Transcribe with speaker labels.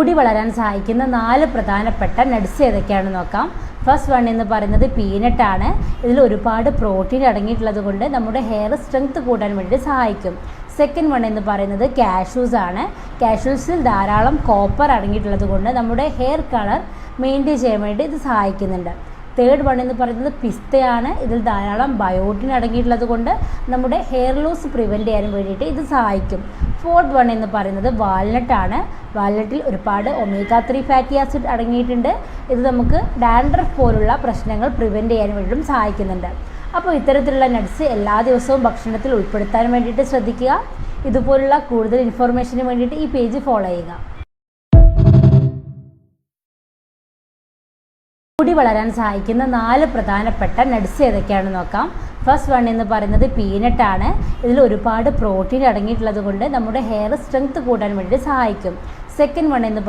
Speaker 1: മുടി വളരാൻ സഹായിക്കുന്ന 4 പ്രധാനപ്പെട്ട നട്ട്സ് ഏതൊക്കെയാണെന്ന് നോക്കാം. ഫസ്റ്റ് വൺ എന്ന് പറയുന്നത് പീനട്ട് ആണ്. ഇതിൽ ഒരുപാട് പ്രോട്ടീൻ അടങ്ങിയിട്ടുള്ളത് കൊണ്ട് നമ്മുടെ ഹെയർ സ്ട്രെങ്ത് കൂട്ടാൻ വേണ്ടി സഹായിക്കും. സെക്കൻഡ് വൺ എന്ന് പറയുന്നത് കാഷ്യൂസ് ആണ്. കാഷ്യൂസിൽ ധാരാളം കോപ്പർ അടങ്ങിയിട്ടുള്ളത് കൊണ്ട് നമ്മുടെ ഹെയർ കളർ മെയിൻറ്റെയിൻ ചെയ്യാൻ വേണ്ടി ഇത് സഹായിക്കുന്നുണ്ട്. തേർഡ് വൺ എന്ന് പറയുന്നത് പിസ്തയാണ്. ഇതിൽ ധാരാളം ബയോട്ടിൻ അടങ്ങിയിട്ടുള്ളത് കൊണ്ട് നമ്മുടെ ഹെയർ ലോസ് പ്രിവെൻറ്റ് ചെയ്യാൻ വേണ്ടിയിട്ട് ഇത് സഹായിക്കും. ഫോർത്ത് വൺ എന്ന് പറയുന്നത് വാൾനട്ടാണ്. വാൾനട്ടിൽ ഒരുപാട് ഒമേഗ 3 ഫാറ്റി ആസിഡ് അടങ്ങിയിട്ടുണ്ട്. ഇത് നമുക്ക് ഡാൻഡ്രഫ് പോലുള്ള പ്രശ്നങ്ങൾ പ്രിവെൻറ്റ് ചെയ്യാൻ വേണ്ടിയിട്ടും സഹായിക്കുന്നുണ്ട്. അപ്പോൾ ഇത്തരത്തിലുള്ള നട്ട്സ് എല്ലാ ദിവസവും ഭക്ഷണത്തിൽ ഉൾപ്പെടുത്താൻ വേണ്ടിയിട്ട് ശ്രദ്ധിക്കുക. ഇതുപോലുള്ള കൂടുതൽ ഇൻഫോർമേഷന് വേണ്ടിയിട്ട് ഈ പേജ് ഫോളോ ചെയ്യുക. മുടി വളരാൻ സഹായിക്കുന്ന 4 പ്രധാനപ്പെട്ട നട്ട്സ് ഏതൊക്കെയാണെന്ന് നോക്കാം. ഫസ്റ്റ് വൺ എന്ന് പറയുന്നത് പീനട്ട് ആണ്. ഇതിൽ ഒരുപാട് പ്രോട്ടീൻ അടങ്ങിയിട്ടുള്ളത് കൊണ്ട് നമ്മുടെ ഹെയർ സ്ട്രെങ്ത് കൂട്ടാൻ വേണ്ടി സഹായിക്കും. സെക്കൻഡ് വൺ എന്ന്